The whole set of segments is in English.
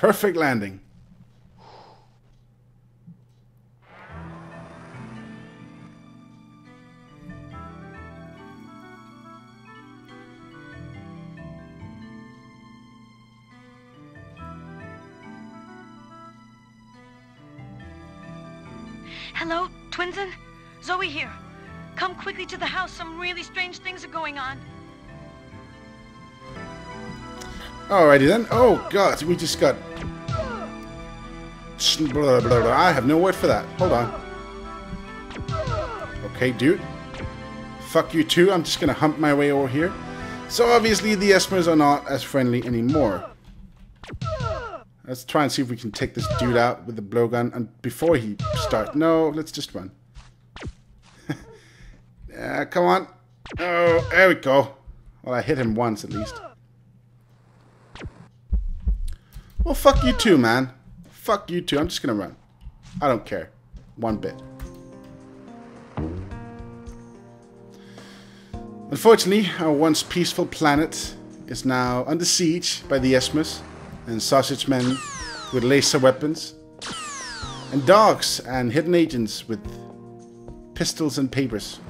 Perfect landing. Hello, Twinsen? Zoe here. Come quickly to the house. Some really strange things are going on. Alrighty then. Oh god, we just got... Blah, blah, blah. I have no word for that. Hold on. Okay, dude. Fuck you too. I'm just gonna hump my way over here. So obviously the Esmers are not as friendly anymore. Let's try and see if we can take this dude out with the blowgun and before he starts. No, let's just run. Come on. Oh, there we go. Well, I hit him once at least. Well, fuck you too, man. Fuck you too. I'm just gonna run. I don't care. One bit. Unfortunately, our once peaceful planet is now under siege by the Esmers and sausage men with laser weapons and dogs and hidden agents with pistols and papers.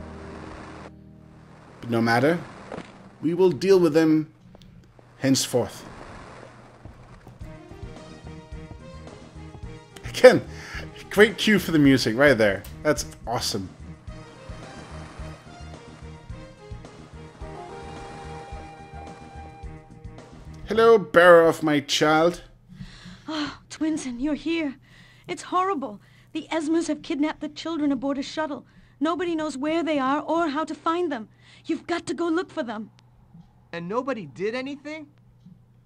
But no matter, we will deal with them henceforth. Again, great cue for the music right there. That's awesome. Hello, bearer of my child. Oh, Twinsen, you're here. It's horrible. The Esmers have kidnapped the children aboard a shuttle. Nobody knows where they are or how to find them. You've got to go look for them. And nobody did anything?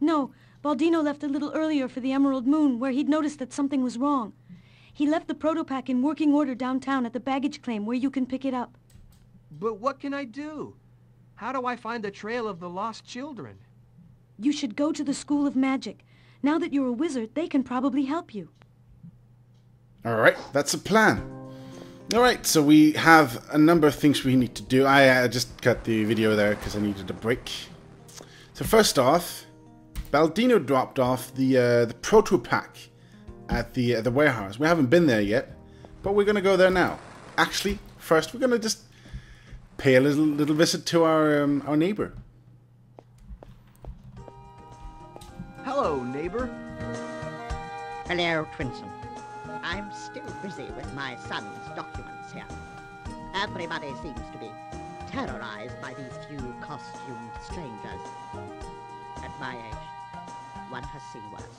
No, Baldino left a little earlier for the Emerald Moon, where he'd noticed that something was wrong. He left the proto-pack in working order downtown at the baggage claim, where you can pick it up. But what can I do? How do I find the trail of the lost children? You should go to the School of Magic. Now that you're a wizard, they can probably help you. Alright, that's a plan. Alright, so we have a number of things we need to do. I just cut the video there because I needed a break. So first off, Baldino dropped off the proto-pack at the warehouse. We haven't been there yet, but we're going to go there now. Actually, first we're going to just pay a little visit to our neighbor. Hello, neighbor. Hello, Twinsun. I'm still busy with my son's documents here. Everybody seems to be terrorized by these few costumed strangers. At my age, one has seen worse.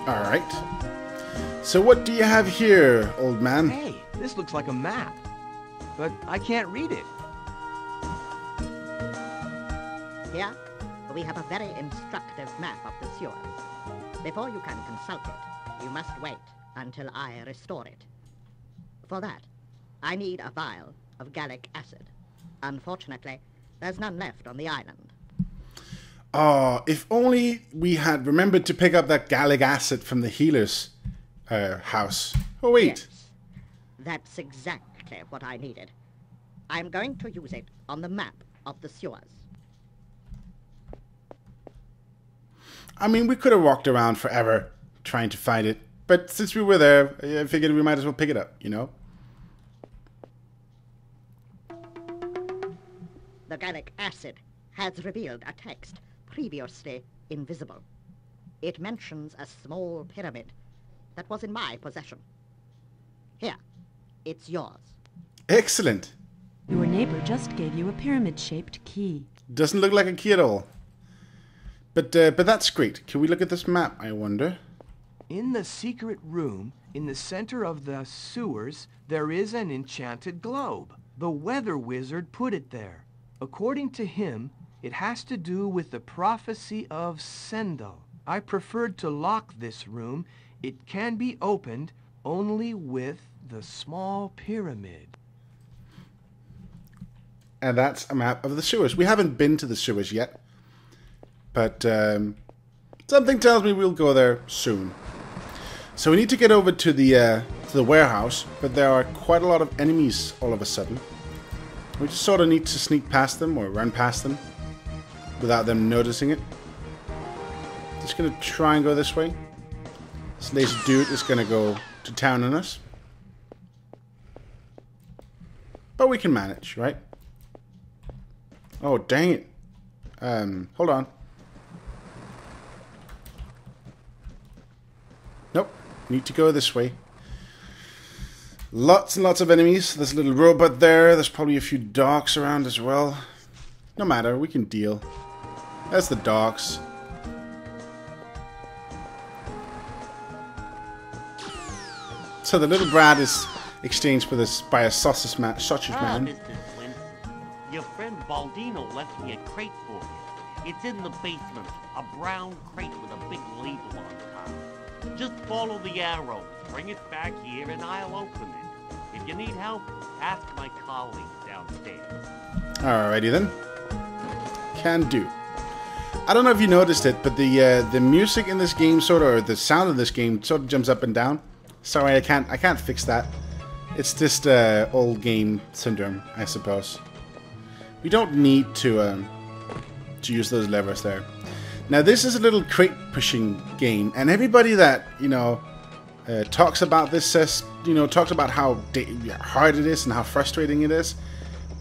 Alright. So what do you have here, old man? Hey, this looks like a map. But I can't read it. Here, we have a very instructive map of the sewers. Before you can consult it, you must wait until I restore it. For that, I need a vial of gallic acid. Unfortunately, there's none left on the island. Oh, if only we had remembered to pick up that gallic acid from the healer's house. Oh, wait. Yes, that's exactly what I needed. I'm going to use it on the map of the sewers. I mean, we could have walked around forever trying to find it. But since we were there, I figured we might as well pick it up, you know? The gallic acid has revealed a text previously invisible. It mentions a small pyramid that was in my possession. Here, it's yours. Excellent. Your neighbor just gave you a pyramid-shaped key. Doesn't look like a key at all. But that's great. Can we look at this map, I wonder? In the secret room, in the center of the sewers, there is an enchanted globe. The weather wizard put it there. According to him, it has to do with the prophecy of Sendel. I preferred to lock this room. It can be opened only with the small pyramid. And that's a map of the sewers. We haven't been to the sewers yet. But something tells me we'll go there soon. So we need to get over to the warehouse, but there are quite a lot of enemies all of a sudden. We just sort of need to sneak past them or run past them without them noticing it. Just gonna try and go this way. This lazy dude is gonna go to town on us. But we can manage, right? Oh, dang it. Hold on. Nope. Need to go this way. Lots and lots of enemies. There's a little robot there. There's probably a few dogs around as well. No matter, we can deal. That's the dogs. So the little brat is exchanged with us by a sausage man. Mr. Twinsen, your friend Baldino left me a crate for you. It's in the basement, a brown crate with a big label on top. Just follow the arrow, bring it back here, and I'll open it. If you need help, ask my colleagues downstairs. Alrighty then. Can do. I don't know if you noticed it, but the music in this game or the sound of this game sort of jumps up and down. Sorry, I can't fix that. It's just old game syndrome, I suppose. We don't need to use those levers there. Now this is a little crate pushing game, and everybody that talks about this says talks about how hard it is and how frustrating it is.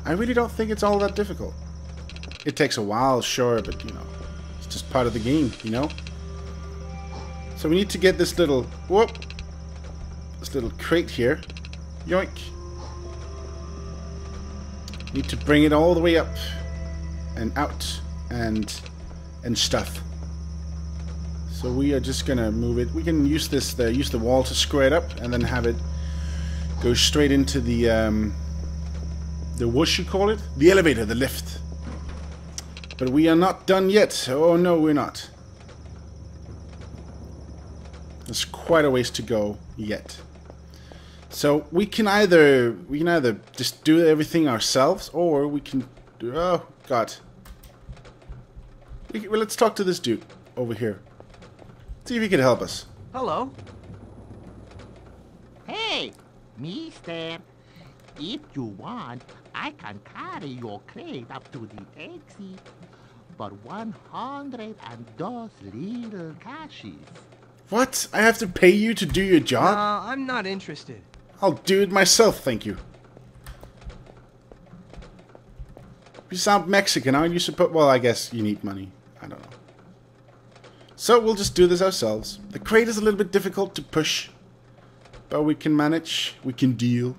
I really don't think it's all that difficult. It takes a while, sure, but it's just part of the game, So we need to get this little crate here. Yoink. Need to bring it all the way up and out and stuff. So we are just gonna move it. We can use use the wall to square it up and then have it go straight into the what you call it? The elevator, the lift. But we are not done yet. Oh no, we're not. There's quite a ways to go yet. So we can either just do everything ourselves, or we can do, oh god. Well, let's talk to this dude over here. See if he can help us. Hello. Hey, mister. If you want, I can carry your crate up to the exit. For 102 little cashes. What? I have to pay you to do your job? I'm not interested. I'll do it myself, thank you. You sound Mexican, aren't you supposed? Well, I guess you need money. I don't know. So we'll just do this ourselves. The crate is a little bit difficult to push, but we can manage. We can deal.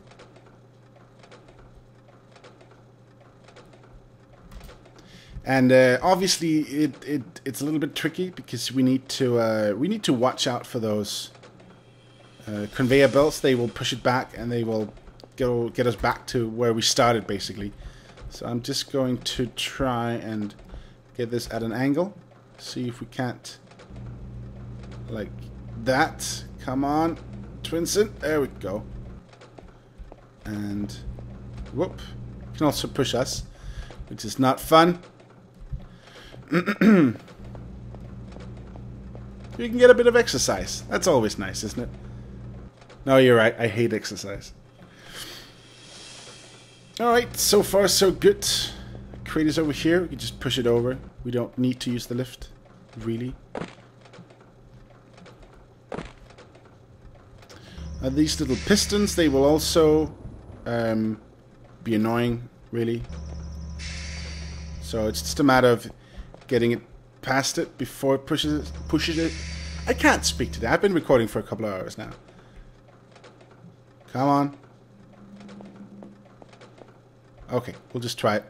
And obviously, it's a little bit tricky because we need to watch out for those conveyor belts. They will push it back, and they will get us back to where we started, basically. So I'm just going to try and get this at an angle. See if we can't, like that. Come on, Twinsen. There we go. And whoop, can also push us, which is not fun. You can get a bit of exercise. That's always nice, isn't it? No, you're right. I hate exercise. Alright, so far so good. Crate is over here. We can just push it over. We don't need to use the lift. Really. These little pistons, they will also be annoying, really. So it's just a matter of getting it past it before it pushes it. I can't speak today. I've been recording for a couple of hours now. Come on. Okay, we'll just try it.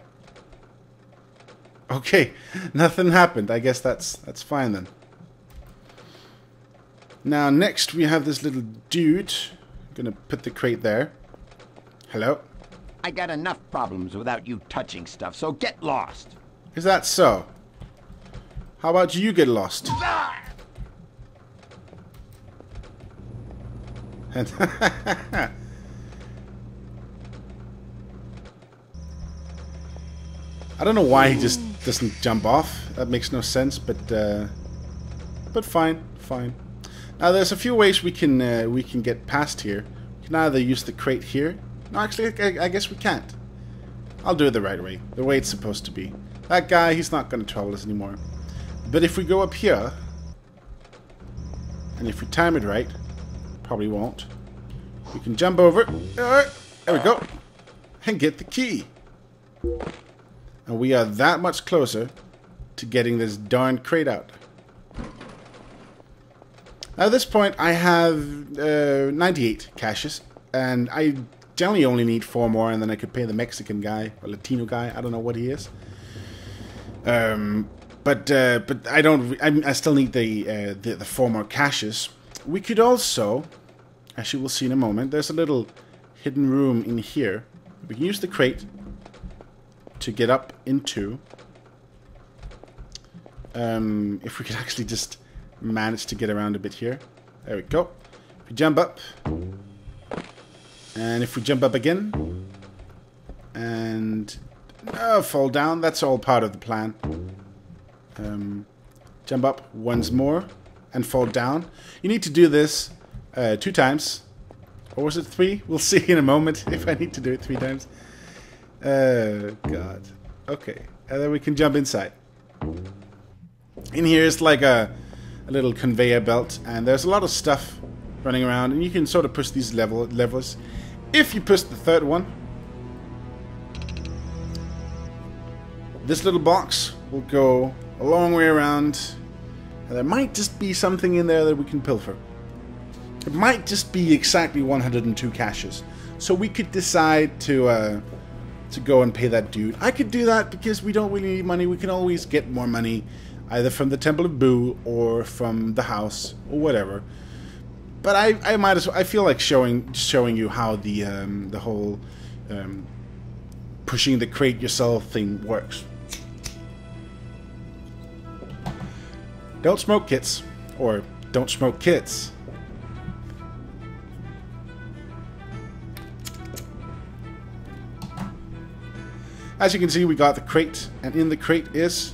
Okay, nothing happened. I guess that's fine then. Now next we have this little dude. I'm gonna put the crate there. Hello? I got enough problems without you touching stuff, so get lost. Is that so? How about you get lost? And I don't know why he just doesn't jump off. That makes no sense, but fine. Now there's a few ways we can get past here. We can either use the crate here. No, actually, I guess we can't. I'll do it the right way, the way it's supposed to be. That guy, he's not going to trouble us anymore. But if we go up here, And if we time it right, probably won't, we can jump over. There we go. And get the key. And we are that much closer to getting this darn crate out. Now at this point I have 98 caches. And I generally only need 4 more, and then I could pay the Mexican guy or Latino guy. I don't know what he is. But I don't. I still need the 4 more caches. We could also, as you will see in a moment, there's a little hidden room in here. We can use the crate to get up into. If we could actually just manage to get around a bit here. There we go. If we jump up. And if we jump up again, and fall down, that's all part of the plan. Jump up once more, and fall down. You need to do this 2 times. Or was it 3? We'll see in a moment if I need to do it 3 times. God. Okay, and then we can jump inside. In here is like a little conveyor belt, and there's a lot of stuff running around, and you can sort of push these levers. If you push the 3rd one, this little box will go a long way around, and there might just be something in there that we can pilfer. It might just be exactly 102 caches, so we could decide to go and pay that dude. I could do that because we don't really need money. We can always get more money, either from the Temple of Boo or from the house or whatever. But I might as well. I feel like showing you how the whole pushing the crate yourself thing works. Don't smoke, kids, or don't smoke, kids. As you can see, we got the crate, and in the crate is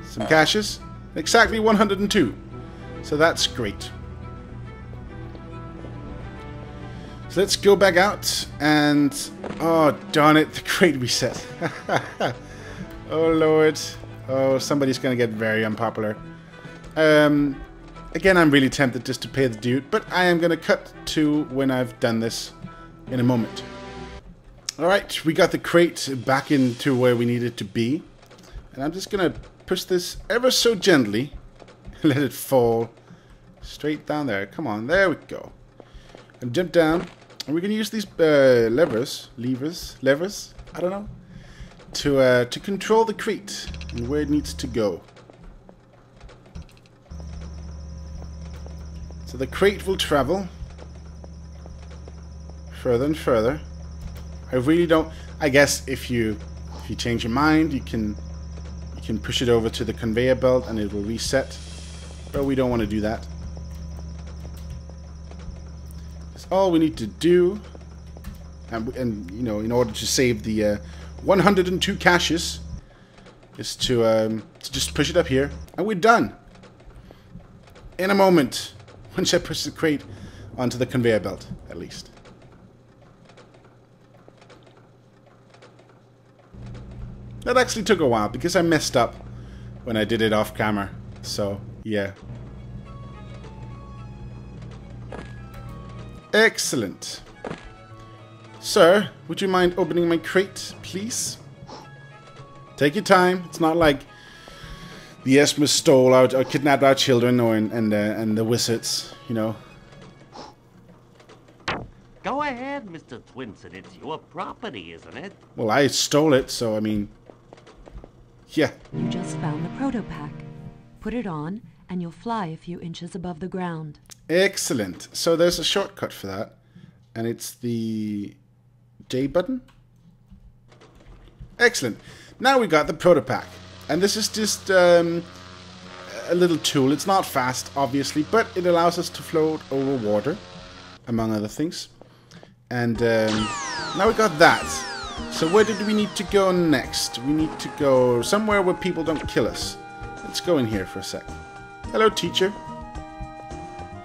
some caches, exactly 102. So that's great. So let's go back out and... oh, darn it, the crate reset. Oh, Lord. Oh, somebody's going to get very unpopular. Again, I'm really tempted just to pay the dude, but I am going to cut to when I've done this in a moment. Alright, we got the crate back into where we need it to be. And I'm just going to push this ever so gently. Let it fall straight down there. Come on, there we go. And jump down. And we're going to use these levers, I don't know, to control the crate and where it needs to go. So the crate will travel further and further. I really don't. I guess if you change your mind, you can push it over to the conveyor belt and it will reset. But we don't want to do that. All we need to do, and you know, in order to save the 102 caches, is to just push it up here, and we're done. In a moment, once I push the crate onto the conveyor belt, at least. That actually took a while because I messed up when I did it off camera. So yeah. Excellent. Sir, would you mind opening my crate, please? Take your time. It's not like the Esmers stole out or kidnapped our children, or and the wizards, you know. Go ahead, Mr. Twinsen. It's your property, isn't it? Well, I stole it, so I mean, yeah. You just found the proto-pack. Put it on, and you'll fly a few inches above the ground. Excellent. So there's a shortcut for that, and it's the J button. Excellent. Now we got the proto-pack, and this is just a little tool. It's not fast, obviously, but it allows us to float over water, among other things. And now we got that. So where did we need to go next? We need to go somewhere where people don't kill us. Let's go in here for a sec. Hello, teacher.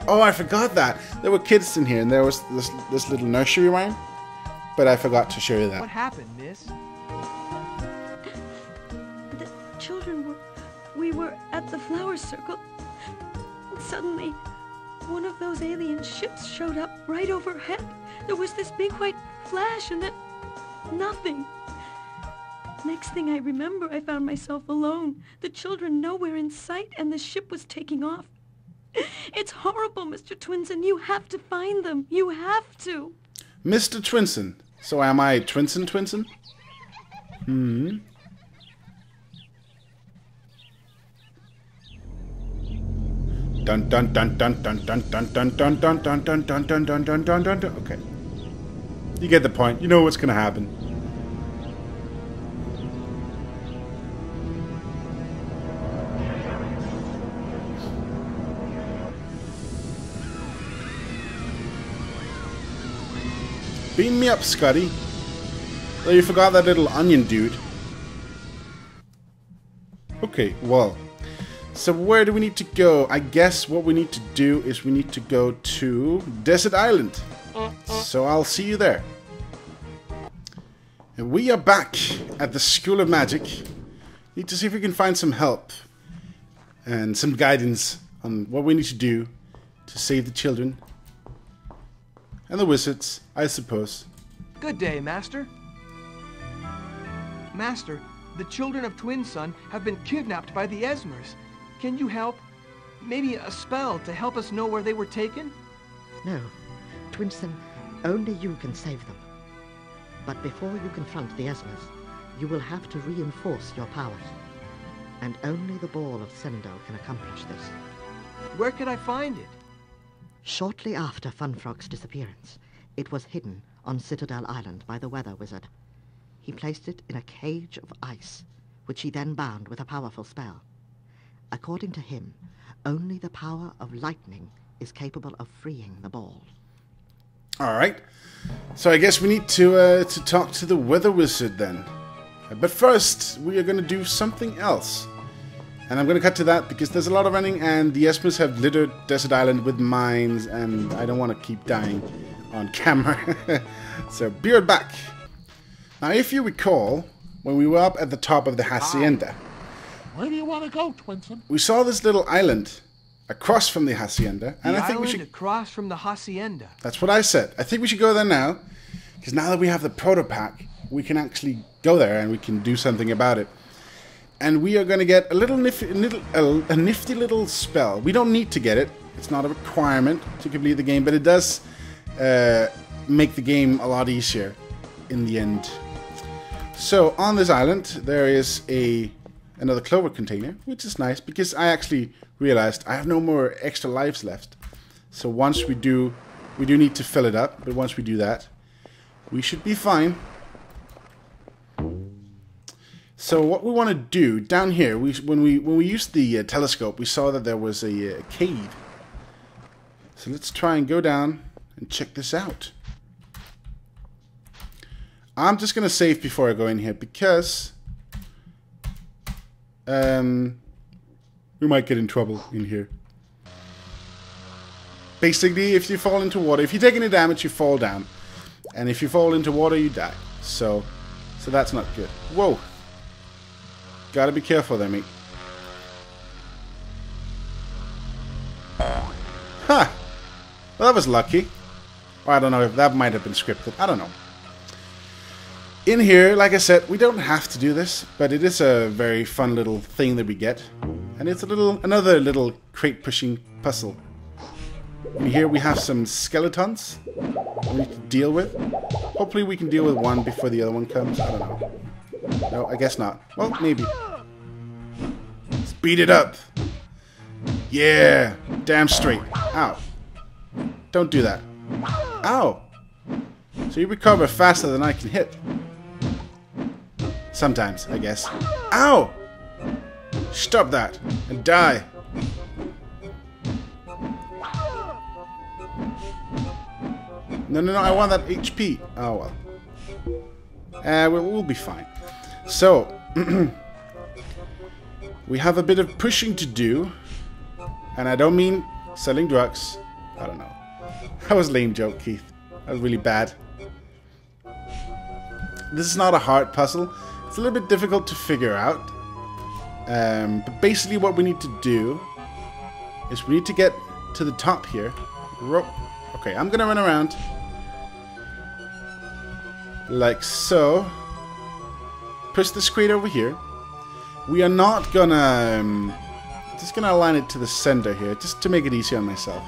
Oh, I forgot that. There were kids in here, and there was this little nursery rhyme. But I forgot to show you that. What happened, miss? The children we were at the flower circle. Suddenly, one of those alien ships showed up right overhead. There was this big white flash and then nothing. Next thing I remember, I found myself alone. The children nowhere in sight, and the ship was taking off. It's horrible, Mr. Twinsen. You have to find them. You have to. Mr. Twinsen. So am I Twinsen? Hmm. Dun dun dun dun dun dun dun dun dun dun dun dun dun dun dun dun dun dun dun. Okay. You get the point. You know what's gonna happen. Beam me up, Scotty. Oh, you forgot that little onion dude. Okay, well. So where do we need to go? I guess what we need to do is we need to go to Desert Island. So I'll see you there. And we are back at the School of Magic. Need to see if we can find some help. And some guidance on what we need to do to save the children. And the wizards, I suppose. Good day, Master. Master, the children of Twinsun have been kidnapped by the Esmers. Can you help? Maybe a spell to help us know where they were taken? No, Twinsen, only you can save them. But before you confront the Esmers, you will have to reinforce your powers. And only the Ball of Sendel can accomplish this. Where can I find it? Shortly after Funfrock's disappearance, it was hidden on Citadel Island by the Weather Wizard. He placed it in a cage of ice, which he then bound with a powerful spell. According to him, only the power of lightning is capable of freeing the ball. Alright. So I guess we need to talk to the Weather Wizard then. But first, we are going to do something else. And I'm going to cut to that because there's a lot of running and the Esmers have littered Desert Island with mines and I don't want to keep dying on camera. So be right back. Now if you recall, when we were up at the top of the Hacienda, Where do you want to go, Twinsen? we saw this little island across from the Hacienda. And The I think we island should... across from the Hacienda. That's what I said. I think we should go there now. Because now that we have the proto-pack, we can actually go there and we can do something about it. And we are going to get a nifty little spell. We don't need to get it. It's not a requirement to complete the game, but it does make the game a lot easier in the end. So on this island, there is another clover container, which is nice because I actually realized I have no more extra lives left. So once we do need to fill it up, but once we do that, we should be fine. So what we want to do down here, when we used the telescope, we saw that there was a cave. So let's try and go down and check this out. I'm just gonna save before I go in here because we might get in trouble in here. Basically, if you fall into water, if you take any damage, you fall down, and if you fall into water, you die. So that's not good. Whoa. Gotta be careful there, mate. Ha! Well, that was lucky. Or I don't know if that might have been scripted. I don't know. In here, like I said, we don't have to do this, but it is a very fun little thing that we get. And it's another little crate pushing puzzle. In here we have some skeletons we need to deal with. Hopefully we can deal with one before the other one comes. I don't know. No, I guess not. Well, maybe. Speed it up. Yeah. Damn straight. Ow. Don't do that. Ow. So you recover faster than I can hit. Sometimes, I guess. Ow! Stop that. And die. No, I want that HP. Oh, well. We'll be fine. So, we have a bit of pushing to do. And I don't mean selling drugs. I don't know. That was a lame joke, Keith. That was really bad. This is not a hard puzzle. It's a little bit difficult to figure out. But basically what we need to do is we need to get to the top here. Rope. Okay, I'm gonna run around. Like so. Push this crate over here. We are not gonna... just gonna align it to the center here, just to make it easier on myself.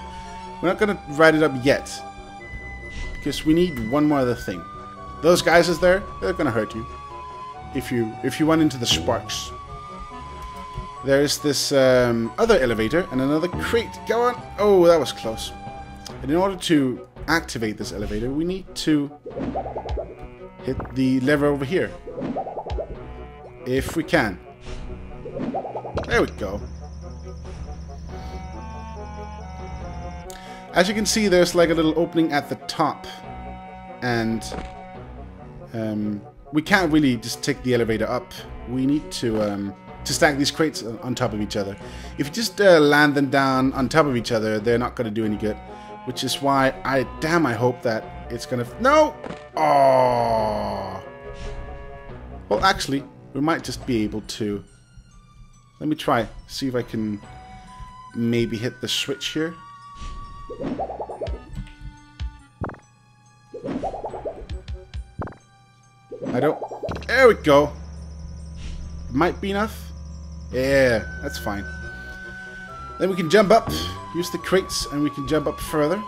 We're not gonna ride it up yet. Because we need one more other thing. Those guys is there, they're gonna hurt you. If you run into the sparks. There's this other elevator and another crate. Go on! Oh, that was close. And in order to activate this elevator, we need to hit the lever over here. If we can. There we go. As you can see, there's like a little opening at the top. And we can't really just take the elevator up. We need to stack these crates on top of each other. If you just land them down on top of each other, they're not going to do any good. Which is why I hope that it's going to... No! Oh. Well, actually, we might just be able to... Let me try. See if I can maybe hit the switch here. I don't... There we go. Might be enough. Yeah, that's fine. Then we can jump up, use the crates, and we can jump up further.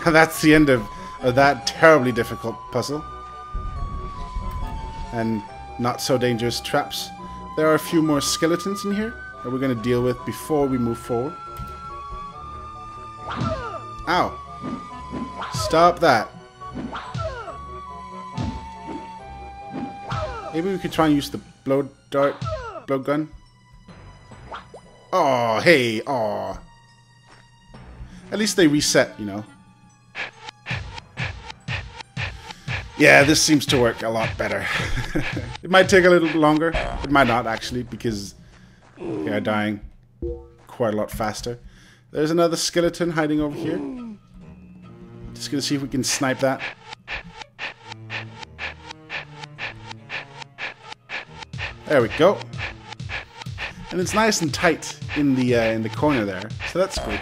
That's the end of that terribly difficult puzzle. And not so dangerous traps. There are a few more skeletons in here that we're going to deal with before we move forward. Ow. Stop that. Maybe we could try and use the blow gun. Oh, hey, oh. At least they reset, you know. Yeah, this seems to work a lot better. It might take a little longer. It might not, actually, because they are dying quite a lot faster. There's another skeleton hiding over here. Just gonna see if we can snipe that. There we go. And it's nice and tight in the corner there, so that's good.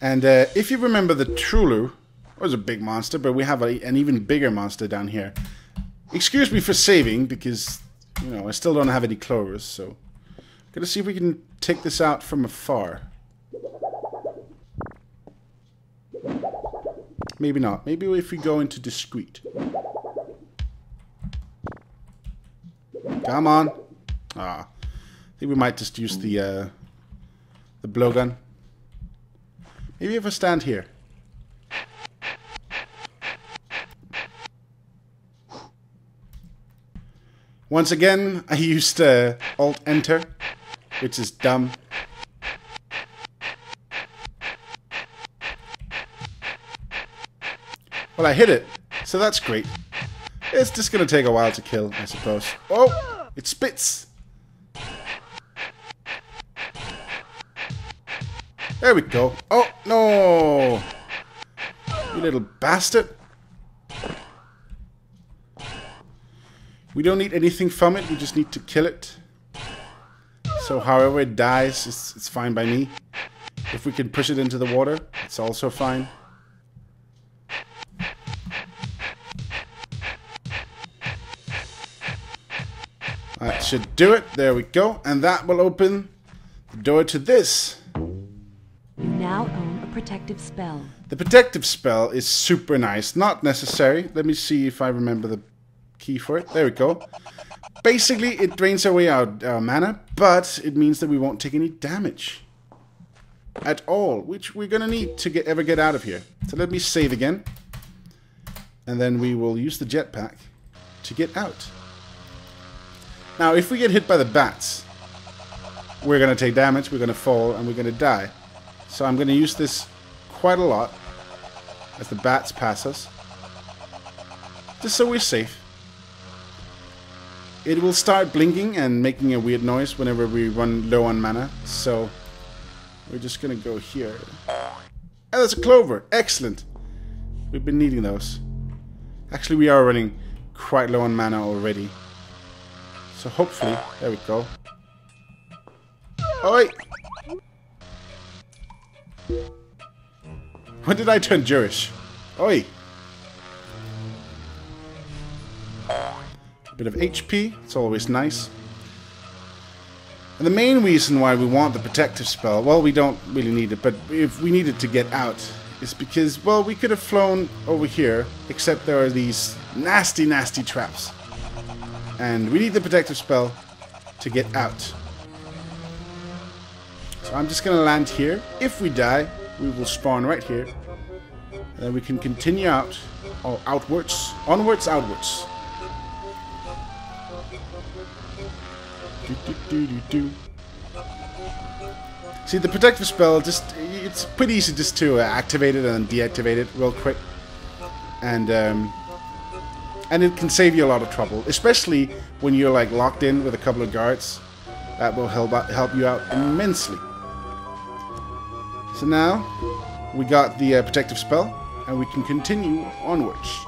And if you remember the Trulu, it was a big monster, but we have an even bigger monster down here. Excuse me for saving, because, you know, I still don't have any clovers, so... Gonna see if we can take this out from afar. Maybe not. Maybe if we go into discreet. Come on. Ah, I think we might just use the blowgun. Maybe if I stand here. Once again, I used Alt-Enter, which is dumb. Well, I hit it, so that's great. It's just gonna take a while to kill, I suppose. Oh! It spits! There we go. Oh, no! You little bastard. We don't need anything from it, we just need to kill it. So however it dies, it's fine by me. If we can push it into the water, it's also fine. That should do it. There we go. And that will open the door to this. You now own a protective spell. The protective spell is super nice. Not necessary. Let me see if I remember the key for it. There we go. Basically, it drains away our mana, but it means that we won't take any damage. At all. Which we're going to need to ever get out of here. So let me save again. And then we will use the jetpack to get out. Now, if we get hit by the bats, we're going to take damage, we're going to fall, and we're going to die. So I'm going to use this quite a lot as the bats pass us. Just so we're safe. It will start blinking and making a weird noise whenever we run low on mana. So we're just going to go here. Oh, that's a clover. Excellent. We've been needing those. Actually, we are running quite low on mana already. So hopefully, there we go. Oi! When did I turn Jewish? Oi! A bit of HP, it's always nice. And the main reason why we want the protective spell, well, we don't really need it, but if we needed to get out, is because, well, we could have flown over here, except there are these nasty, nasty traps. And we need the protective spell to get out. So I'm just going to land here. If we die, we will spawn right here. And then we can continue out, or outwards, onwards, outwards. See, the protective spell, it's pretty easy just to activate it and deactivate it real quick. And it can save you a lot of trouble, especially when you're like locked in with a couple of guards. That will help you out immensely. So now we got the protective spell, and we can continue onwards.